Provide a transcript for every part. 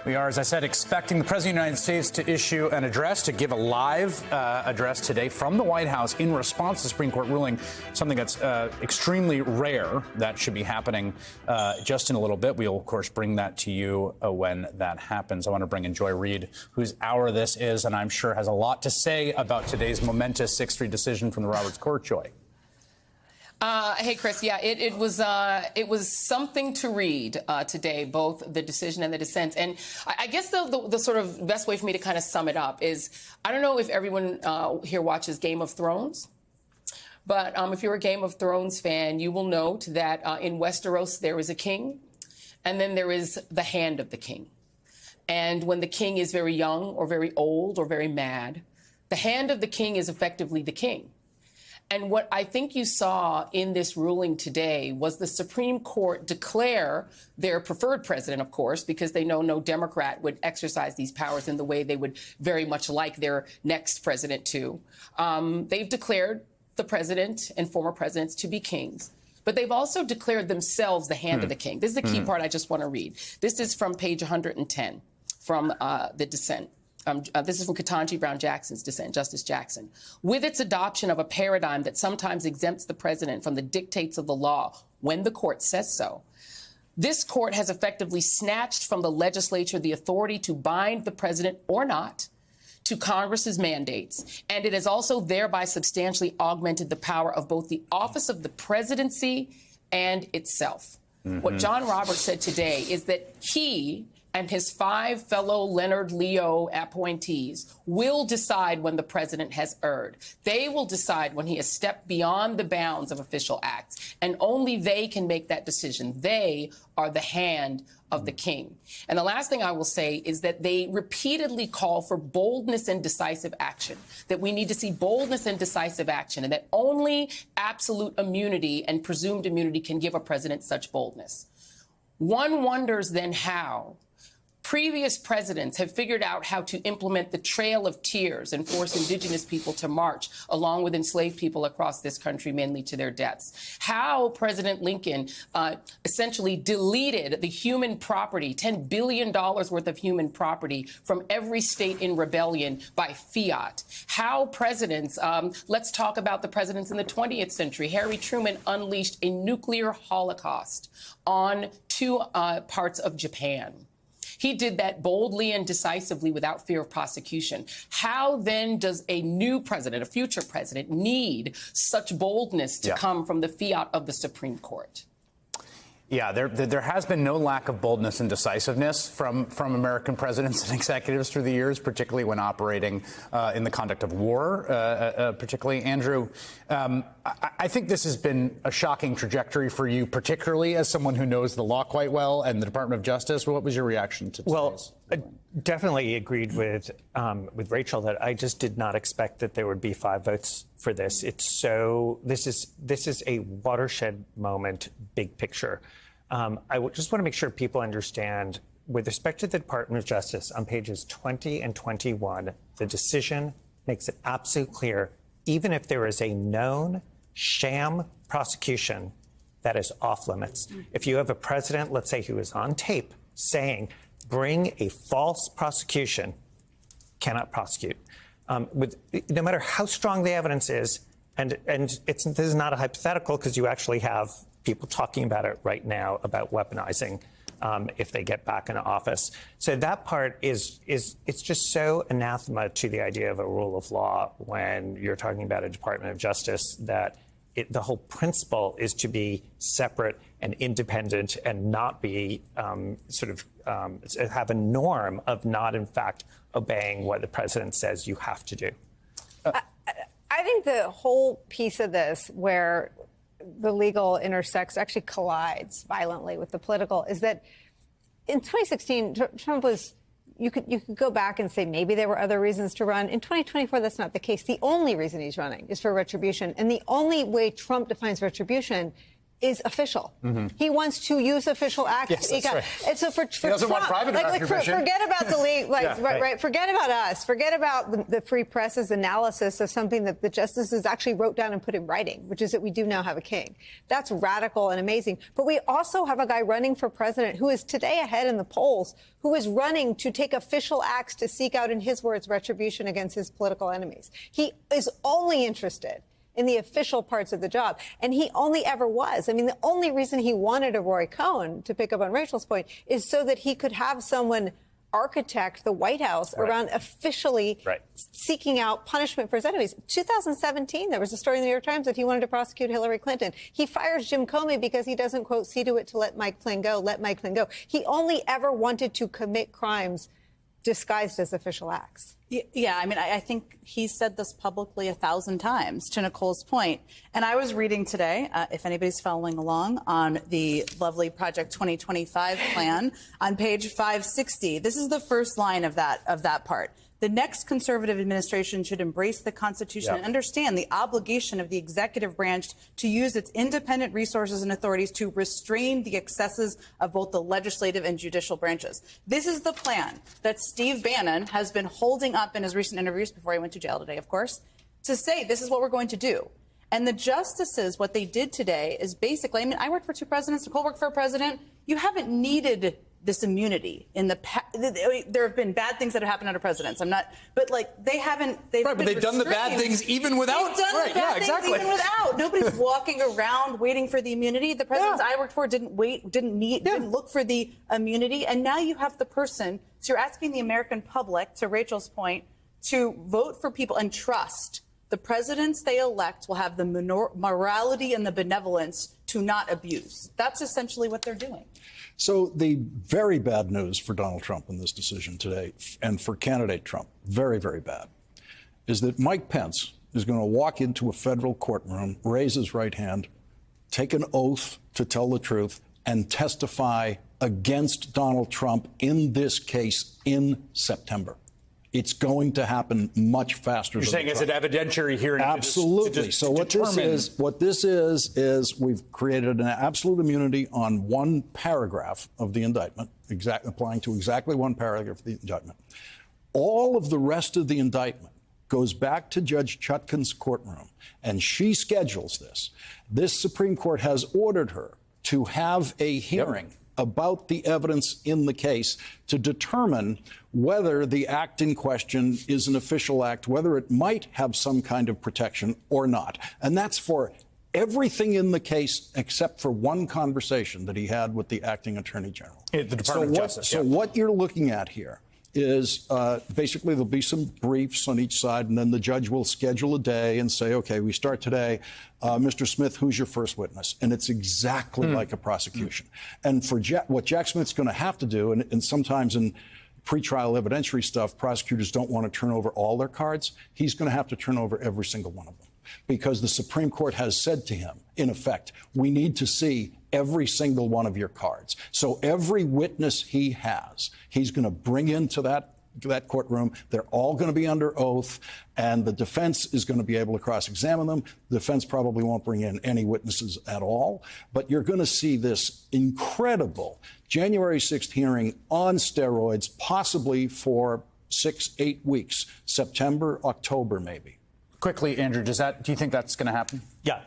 We are, as I said, expecting the President of the United States to issue an address, to give a live address today from the White House in response to the Supreme Court ruling, something that's extremely rare. That should be happening just in a little bit. We'll, of course, bring that to you when that happens. I want to bring in Joy Reid, whose hour this is, and I'm sure has a lot to say about today's momentous 6-3 decision from the Roberts Court. Joy. Hey, Chris. Yeah, it was something to read today, both the decision and the dissents. And I guess the sort of best way for me to kind of sum it up is, I don't know if everyone here watches Game of Thrones, but if you're a Game of Thrones fan, you will note that in Westeros there is a king, and then there is the hand of the king. And when the king is very young or very old or very mad, the hand of the king is effectively the king. And what I think you saw in this ruling today was the Supreme Court declare their preferred president, of course, because they know no Democrat would exercise these powers in the way they would very much like their next president to. They've declared the president and former presidents to be kings, but they've also declared themselves the hand of the king. This is the key part I just want to read. This is from page 110 from the dissent. This is from Ketanji Brown Jackson's dissent, Justice Jackson. With its adoption of a paradigm that sometimes exempts the president from the dictates of the law when the court says so, this court has effectively snatched from the legislature the authority to bind the president or not to Congress's mandates, and it has also thereby substantially augmented the power of both the office of the presidency and itself. What John Roberts said today is that he and his 5 fellow Leonard Leo appointees will decide when the president has erred. They will decide when he has stepped beyond the bounds of official acts, and only they can make that decision. They are the hand of the king. And the last thing I will say is that they repeatedly call for boldness and decisive action, that we need to see boldness and decisive action, and that only absolute immunity and presumed immunity can give a president such boldness. One wonders then how previous presidents have figured out how to implement the Trail of Tears and force indigenous people to march along with enslaved people across this country, mainly to their deaths. How President Lincoln essentially deleted the human property, $10 billion worth of human property from every state in rebellion by fiat. How presidents, let's talk about the presidents in the 20th century. Harry Truman unleashed a nuclear holocaust on 2 parts of Japan. He did that boldly and decisively without fear of prosecution. How then does a new president, a future president, need such boldness to come from the fiat of the Supreme Court? Yeah, there has been no lack of boldness and decisiveness from American presidents and executives through the years, particularly when operating in the conduct of war, particularly. Andrew, I think this has been a shocking trajectory for you, particularly as someone who knows the law quite well and the Department of Justice. What was your reaction to today's? Well, I definitely agreed with Rachel that I just did not expect that there would be 5 votes for this. This is a watershed moment, big picture. Just want to make sure people understand, with respect to the Department of Justice, on pages 20 and 21, the decision makes it absolutely clear, even if there is a known sham prosecution, that is off limits. If you have a president, let's say, who is on tape saying, bring a false prosecution, cannot prosecute. No matter how strong the evidence is, and this is not a hypothetical, because you actually have people talking about it right now about weaponizing if they get back into office. So that part it's just so anathema to the idea of a rule of law when you're talking about a Department of Justice that the whole principle is to be separate and independent and not be have a norm of not, in fact, obeying what the president says you have to do. I think the whole piece of this where the legal intersects, actually collides violently with the political, is that in 2016, Trump was, you could go back and say maybe there were other reasons to run. In 2024, that's not the case. The only reason he's running is for retribution. And the only way Trump defines retribution is official. He wants to use official acts. Yes, that's right. And so for He doesn't Trump, want private intervention. forget about the league, Yeah, right? Forget about us. Forget about the Free Press's analysis of something that the justices actually wrote down and put in writing, which is that we do now have a king. That's radical and amazing. But we also have a guy running for president who is today ahead in the polls, who is running to take official acts to seek out, in his words, retribution against his political enemies. He is only interested in the official parts of the job. And he only ever was. I mean, the only reason he wanted a Roy Cohn, to pick up on Rachel's point, is so that he could have someone architect the White House around officially seeking out punishment for his enemies. 2017, there was a story in the New York Times that he wanted to prosecute Hillary Clinton. He fires Jim Comey because he doesn't, quote, see to it to let Mike Flynn go, let Mike Flynn go. He only ever wanted to commit crimes disguised as official acts. Yeah, I mean, I think he said this publicly 1,000 times, to Nicole's point. And I was reading today, if anybody's following along, on the lovely Project 2025 plan on page 560. This is the first line of that part. The next conservative administration should embrace the Constitution and understand the obligation of the executive branch to use its independent resources and authorities to restrain the excesses of both the legislative and judicial branches. This is the plan that Steve Bannon has been holding up in his recent interviews, before he went to jail today, of course, to say this is what we're going to do. And the justices, what they did today is basically, I mean, I worked for 2 presidents, Nicole worked for a president. You haven't needed this immunity in the past. There have been bad things that have happened under presidents. I'm not, but like they haven't. But they've done the bad things even without. They've done the bad things even without. Nobody's walking around waiting for the immunity. The presidents I worked for didn't look for the immunity, and now you have the person. So you're asking the American public, to Rachel's point, to vote for people and trust the presidents they elect will have the morality and the benevolence to not abuse. That's essentially what they're doing. So the very bad news for Donald Trump in this decision today, and for candidate Trump, very, very bad, is that Mike Pence is going to walk into a federal courtroom, raise his right hand, take an oath to tell the truth, and testify against Donald Trump in this case in September. It's going to happen much faster. You're saying it's an evidentiary hearing. Absolutely. So what this is we've created an absolute immunity on one paragraph of the indictment, applying to exactly one paragraph of the indictment. All of the rest of the indictment goes back to Judge Chutkan's courtroom, and she schedules this. This Supreme Court has ordered her to have a hearing about the evidence in the case to determine whether the act in question is an official act, whether it might have some kind of protection or not. And that's for everything in the case except for one conversation that he had with the acting attorney general. The Department of Justice. So what you're looking at here is basically there'll be some briefs on each side, and then the judge will schedule a day and say, OK, we start today. Mr. Smith, who's your first witness? And it's exactly like a prosecution. And for what Jack Smith's going to have to do, and sometimes in pretrial evidentiary stuff, prosecutors don't want to turn over all their cards. He's going to have to turn over every single one of them, because the Supreme Court has said to him, in effect, we need to see every single one of your cards. So every witness he has, he's going to bring into that courtroom. They're all going to be under oath, and the defense is going to be able to cross-examine them. The defense probably won't bring in any witnesses at all, but you're going to see this incredible January 6th hearing on steroids, possibly for 6-8 weeks, September, October, maybe. Quickly, Andrew, do you think that's going to happen? Yeah,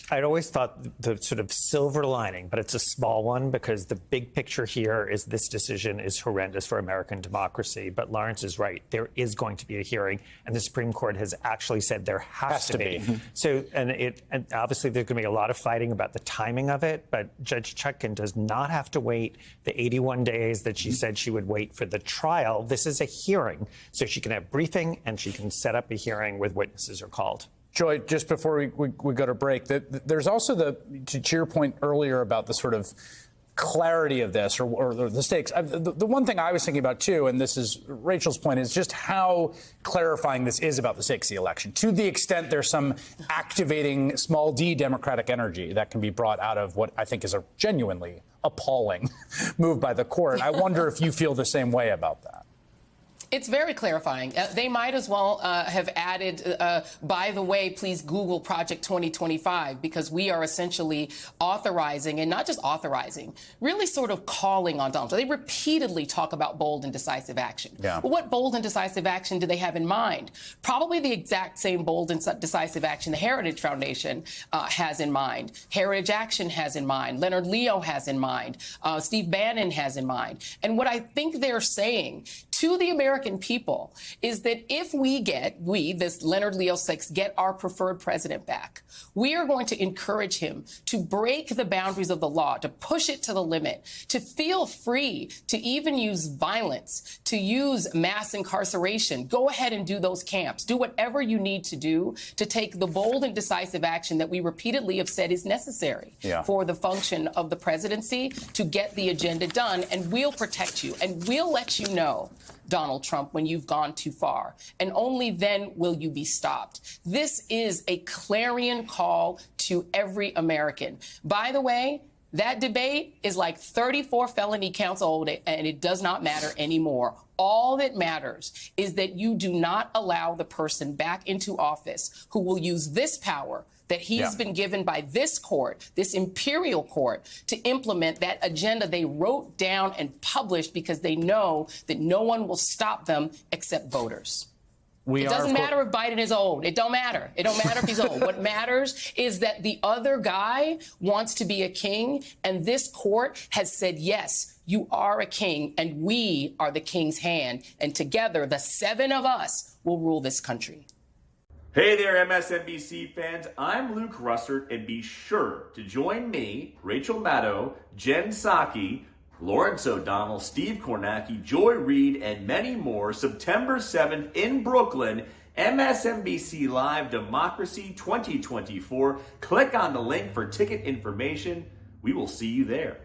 I'd always thought the sort of silver lining, but it's a small one, because the big picture here is this decision is horrendous for American democracy. But Lawrence is right. There is going to be a hearing, and the Supreme Court has actually said there has to be. So, and obviously there's going to be a lot of fighting about the timing of it, but Judge Chutkan does not have to wait the 81 days that she said she would wait for the trial. This is a hearing, so she can have briefing and she can set up a hearing with witnesses are called. Joy, just before we go to break, there's also to your point earlier about the sort of clarity of this or the stakes. The one thing I was thinking about, too, and this is Rachel's point, is just how clarifying this is about the stakes of the election. To the extent there's some activating small d Democratic energy that can be brought out of what I think is a genuinely appalling move by the court. I wonder if you feel the same way about that. It's very clarifying. They might as well have added, by the way, please Google Project 2025, because we are essentially authorizing, and not just authorizing, really sort of calling on Donald Trump. They repeatedly talk about bold and decisive action. Yeah. But what bold and decisive action do they have in mind? Probably the exact same bold and decisive action the Heritage Foundation has in mind. Heritage Action has in mind. Leonard Leo has in mind. Steve Bannon has in mind. And what I think they're saying to the American people is that if this Leonard Leo 6, get our preferred president back, we are going to encourage him to break the boundaries of the law, to push it to the limit, to feel free to even use violence, to use mass incarceration. Go ahead and do those camps. Do whatever you need to do to take the bold and decisive action that we repeatedly have said is necessary for the function of the presidency to get the agenda done. And we'll protect you, and we'll let you know, Donald Trump, when you've gone too far. And only then will you be stopped. This is a clarion call to every American. By the way, that debate is like 34 felony counts old, and it does not matter anymore. All that matters is that you do not allow the person back into office who will use this power that he's been given by this court, this imperial court, to implement that agenda they wrote down and published because they know that no one will stop them except voters. It doesn't matter if Biden is old. It don't matter. It don't matter if he's old. What matters is that the other guy wants to be a king, and this court has said, yes, you are a king, and we are the king's hand, and together, the 7 of us will rule this country. Hey there, MSNBC fans. I'm Luke Russert, and be sure to join me, Rachel Maddow, Jen Psaki, Lawrence O'Donnell, Steve Kornacki, Joy Reid, and many more September 7th in Brooklyn, MSNBC Live Democracy 2024. Click on the link for ticket information. We will see you there.